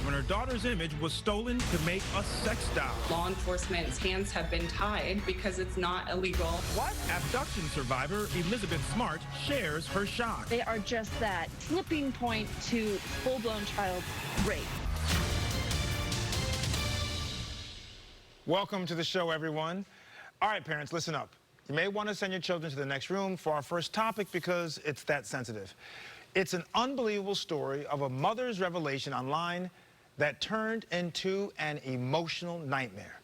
when her daughter's image was stolen to make a sex doll. Law enforcement's hands have been tied because it's not illegal. What? Abduction survivor Elizabeth Smart shares her shock. They are just that slipping point to full-blown child rape. Welcome to the show, everyone. All right, parents, listen up. You may want to send your children to the next room for our first topic because it's that sensitive. It's an unbelievable story of a mother's revelation online that turned into an emotional nightmare.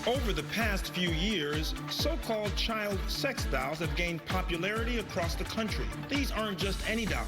Over the past few years, so-called child sex dolls have gained popularity across the country. These aren't just any dolls.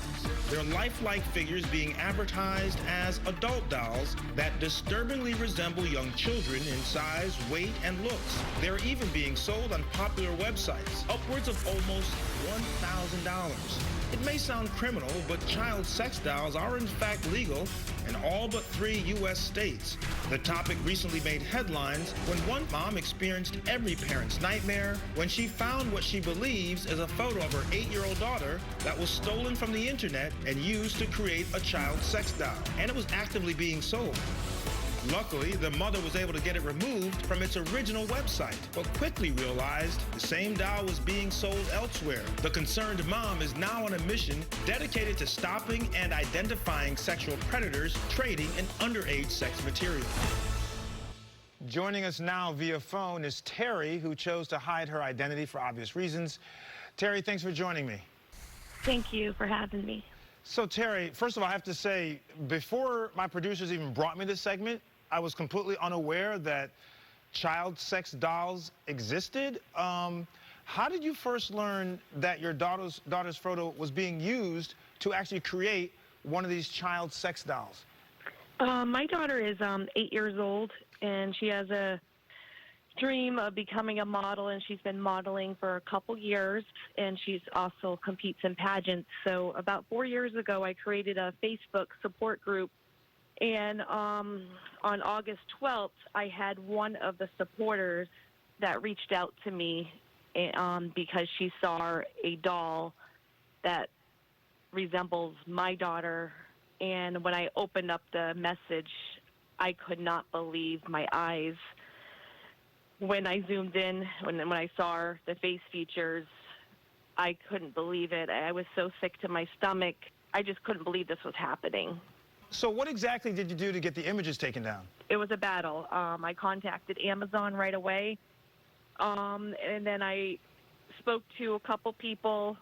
They're lifelike figures being advertised as adult dolls that disturbingly resemble young children in size, weight, and looks. They're even being sold on popular websites, upwards of almost $1,000. It may sound criminal, but child sex dolls are in fact legal in all but 3 U.S. states. The topic recently made headlines when one mom experienced every parent's nightmare when she found what she believes is a photo of her 8-year-old daughter that was stolen from the internet and used to create a child sex doll, and it was actively being sold. Luckily, the mother was able to get it removed from its original website, but quickly realized the same doll was being sold elsewhere. The concerned mom is now on a mission dedicated to stopping and identifying sexual predators trading in underage sex material. Joining us now via phone is Terry, who chose to hide her identity for obvious reasons. Terry, thanks for joining me. Thank you for having me. So, Terry, first of all, I have to say, before my producers even brought me this segment, I was completely unaware that child sex dolls existed. How did you first learn that your daughter's photo was being used to actually create one of these child sex dolls? My daughter is 8 years old, and she has a dream of becoming a model, and she's been modeling for a couple years, and she's also competes in pageants. So about 4 years ago, I created a Facebook support group, and on August 12th, I had one of the supporters that reached out to me because she saw a doll that resembles my daughter, and when I opened up the message, I could not believe my eyes. When I zoomed in, when I saw the face features, I couldn't believe it. I was so sick to my stomach. I just couldn't believe this was happening. So what exactly did you do to get the images taken down? It was a battle. I contacted Amazon right away, and then I spoke to a couple people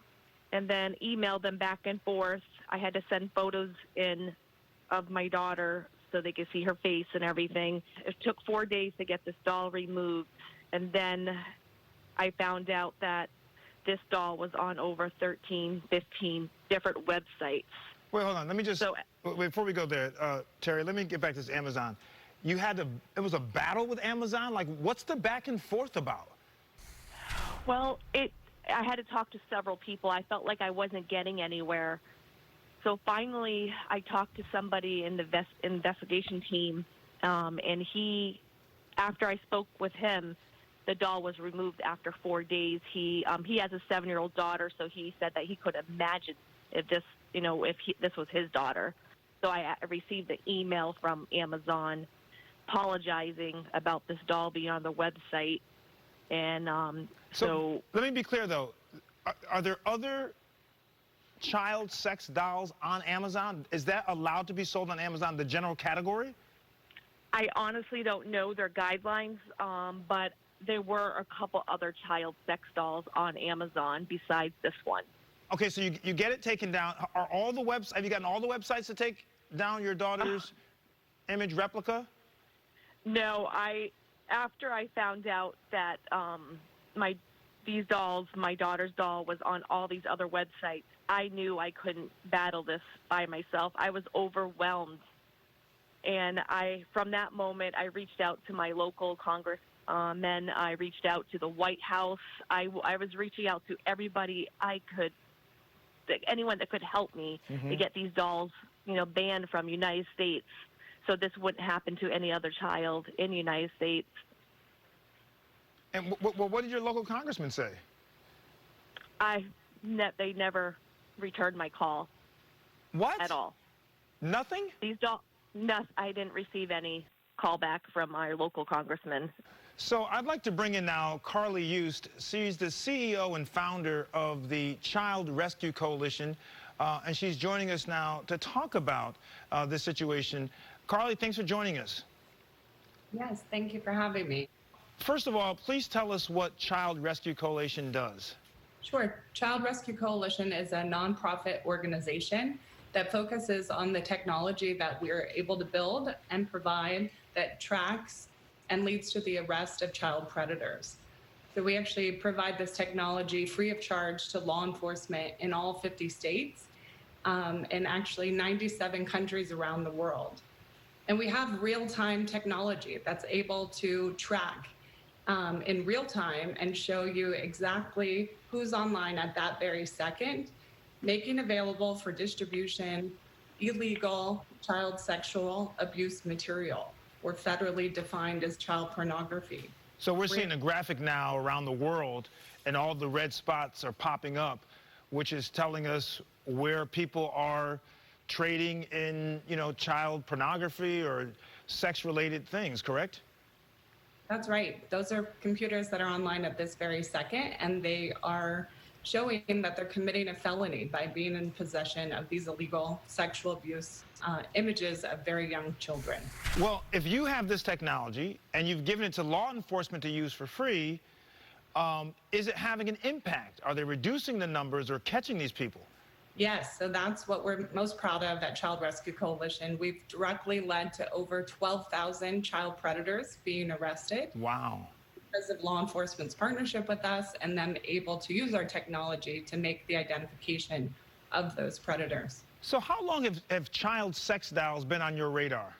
and then emailed them back and forth. I had to send photos in of my daughter so they could see her face and everything. It took 4 days to get this doll removed, and then I found out that this doll was on over 13, 15 different websites. Wait, hold on. Let me just, before we go there, Terry, let me get back to this Amazon. It was a battle with Amazon? Like, what's the back and forth about? Well, I had to talk to several people. I felt like I wasn't getting anywhere. So finally, I talked to somebody in the investigation team, and after I spoke with him, the doll was removed after 4 days. He has a 7-year-old daughter, so he said that he could imagine if this was his daughter. So I received an email from Amazon apologizing about this doll being on the website, and so let me be clear though, are there other child sex dolls on Amazon? Is that allowed to be sold on Amazon, the general category? I honestly don't know their guidelines, but there were a couple other child sex dolls on Amazon besides this one. Okay, so you get it taken down. Have you gotten all the websites to take down your daughter's image replica? No, after I found out that my daughter's doll was on all these other websites, I knew I couldn't battle this by myself. I was overwhelmed. And from that moment, I reached out to my local congressmen. I reached out to the White House. I was reaching out to everybody I could, anyone that could help me to get these dolls, banned from the United States, so this wouldn't happen to any other child in the United States. And what did your local congressman say? They never returned my call. What? At all. Nothing? No, I didn't receive any call back from our local congressman. So I'd like to bring in now Carly Yoost. She's the CEO and founder of the Child Rescue Coalition, and she's joining us now to talk about this situation. Carly, thanks for joining us. Yes, thank you for having me. First of all, please tell us what Child Rescue Coalition does. Sure. Child Rescue Coalition is a nonprofit organization that focuses on the technology that we're able to build and provide that tracks and leads to the arrest of child predators. So we actually provide this technology free of charge to law enforcement in all 50 states and actually 97 countries around the world. And we have real-time technology that's able to track in real time and show you exactly who's online at that very second, making available for distribution illegal child sexual abuse material, or federally defined as child pornography. So we're seeing a graphic now around the world, and all the red spots are popping up, which is telling us where people are trading in, child pornography or sex-related things, correct? That's right. Those are computers that are online at this very second, and they are showing that they're committing a felony by being in possession of these illegal sexual abuse images of very young children. Well, if you have this technology and you've given it to law enforcement to use for free, is it having an impact? Are they reducing the numbers or catching these people? Yes, so that's what we're most proud of at Child Rescue Coalition. We've directly led to over 12,000 child predators being arrested. Wow. Because of law enforcement's partnership with us and them able to use our technology to make the identification of those predators. So how long have child sex dolls been on your radar?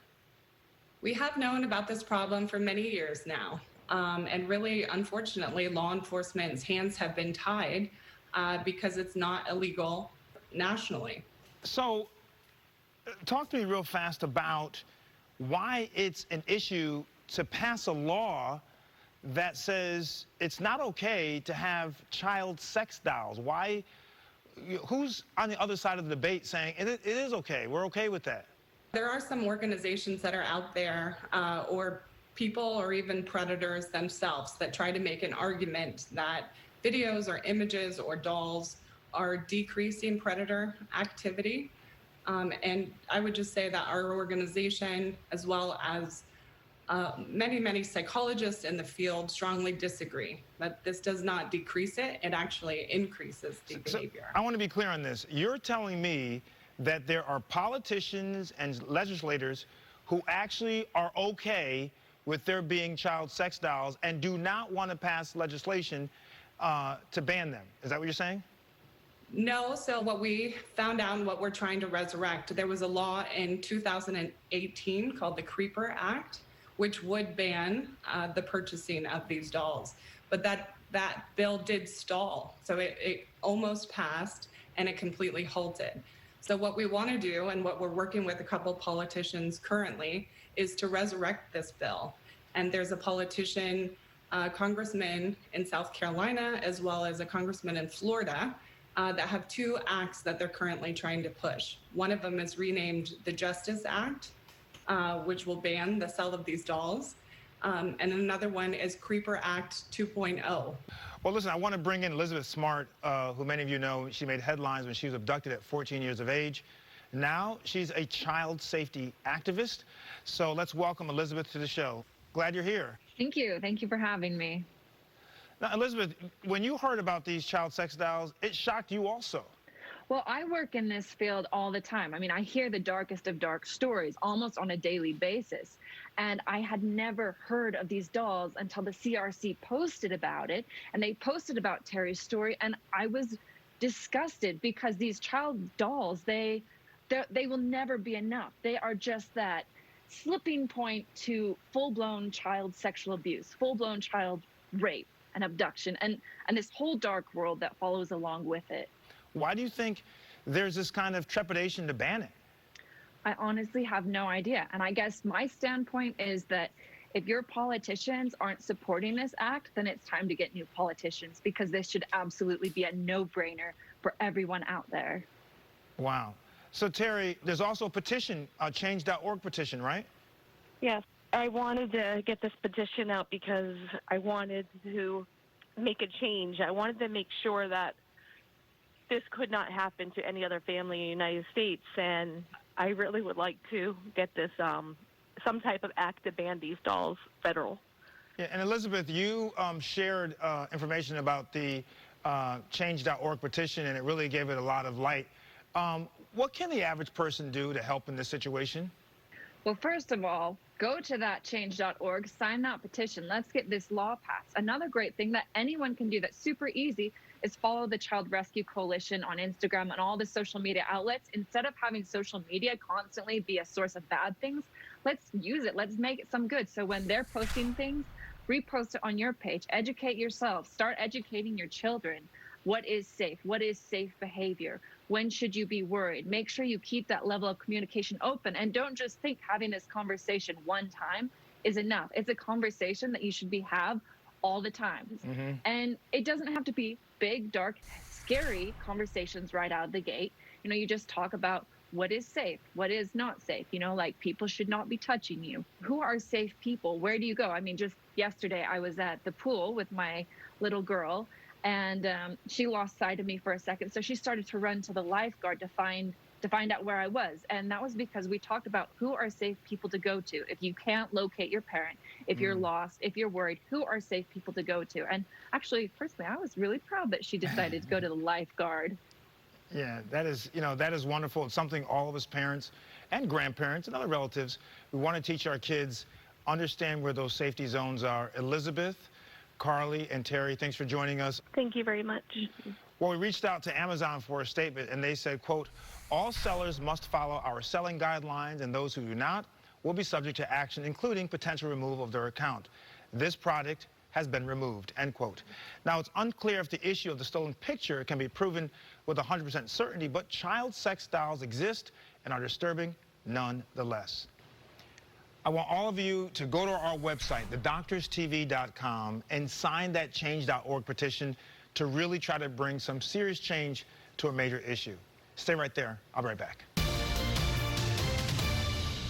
We have known about this problem for many years now. And really, unfortunately, law enforcement's hands have been tied because it's not illegal nationally. So talk to me real fast about why it's an issue to pass a law that says it's not okay to have child sex dolls. Why? Who's on the other side of the debate saying it is okay, we're okay with that? There are some organizations that are out there or people or even predators themselves that try to make an argument that videos or images or dolls are decreasing predator activity. And I would just say that our organization, as well as many psychologists in the field, strongly disagree that this does not decrease it. It actually increases the behavior. I want to be clear on this. You're telling me that there are politicians and legislators who actually are okay with there being child sex dolls and do not want to pass legislation to ban them. Is that what you're saying? No. So what we found out and what we're trying to resurrect, there was a law in 2018 called the Creeper Act, which would ban the purchasing of these dolls. But that bill did stall. So it almost passed and it completely halted. So what we want to do, and what we're working with a couple politicians currently, is to resurrect this bill. And there's a politician, congressman in South Carolina, as well as a congressman in Florida, that have two acts that they're currently trying to push. One of them is renamed the Justice Act, which will ban the sale of these dolls. And another one is Creeper Act 2.0. Well, listen, I want to bring in Elizabeth Smart, who many of you know. She made headlines when she was abducted at 14 years of age. Now she's a child safety activist. So let's welcome Elizabeth to the show. Glad you're here. Thank you. Thank you for having me. Now, Elizabeth, when you heard about these child sex dolls, it shocked you also. Well, I work in this field all the time. I mean, I hear the darkest of dark stories almost on a daily basis. And I had never heard of these dolls until the CRC posted about it. And they posted about Terry's story. And I was disgusted because these child dolls, they will never be enough. They are just that slipping point to full-blown child sexual abuse, full-blown child rape and abduction, and this whole dark world that follows along with it. Why do you think there's this kind of trepidation to ban it? I honestly have no idea. And I guess my standpoint is that if your politicians aren't supporting this act, then it's time to get new politicians, because this should absolutely be a no-brainer for everyone out there. Wow. So, Terry, there's also a petition, a change.org petition, right? Yes, I wanted to get this petition out because I wanted to make a change. I wanted to make sure that this could not happen to any other family in the United States, and I really would like to get this some type of act to ban these dolls federal. Yeah, and Elizabeth, you shared information about the change.org petition, and it really gave it a lot of light. What can the average person do to help in this situation? Well, first of all, go to that change.org, sign that petition. Let's get this law passed. Another great thing that anyone can do that's super easy is follow the Child Rescue Coalition on Instagram and all the social media outlets. Instead of having social media constantly be a source of bad things, let's use it. Let's make it some good. So when they're posting things, repost it on your page. Educate yourself. Start educating your children. What is safe? What is safe behavior? When should you be worried? Make sure you keep that level of communication open, and don't just think having this conversation one time is enough. It's a conversation that you should have all the time. Mm-hmm. And it doesn't have to be big, dark, scary conversations right out of the gate. You know, you just talk about what is safe, what is not safe. You know, like people should not be touching you. Who are safe people? Where do you go? I mean, just yesterday I was at the pool with my little girl, and she lost sight of me for a second. So she started to run to the lifeguard to find out where I was. And that was because we talked about who are safe people to go to. If you can't locate your parent, if you're lost, if you're worried, who are safe people to go to? And actually, personally, I was really proud that she decided to go to the lifeguard. Yeah, that is, that is wonderful. It's something all of us parents and grandparents and other relatives, we want to teach our kids, understand where those safety zones are. Elizabeth, Carly, and Terry, thanks for joining us. Thank you very much. Well, we reached out to Amazon for a statement, and they said, quote, all sellers must follow our selling guidelines, and those who do not will be subject to action, including potential removal of their account. This product has been removed, end quote. Now, it's unclear if the issue of the stolen picture can be proven with 100% certainty, but child sex dolls exist and are disturbing nonetheless. I want all of you to go to our website, thedoctorstv.com, and sign that change.org petition to really try to bring some serious change to a major issue. Stay right there. I'll be right back.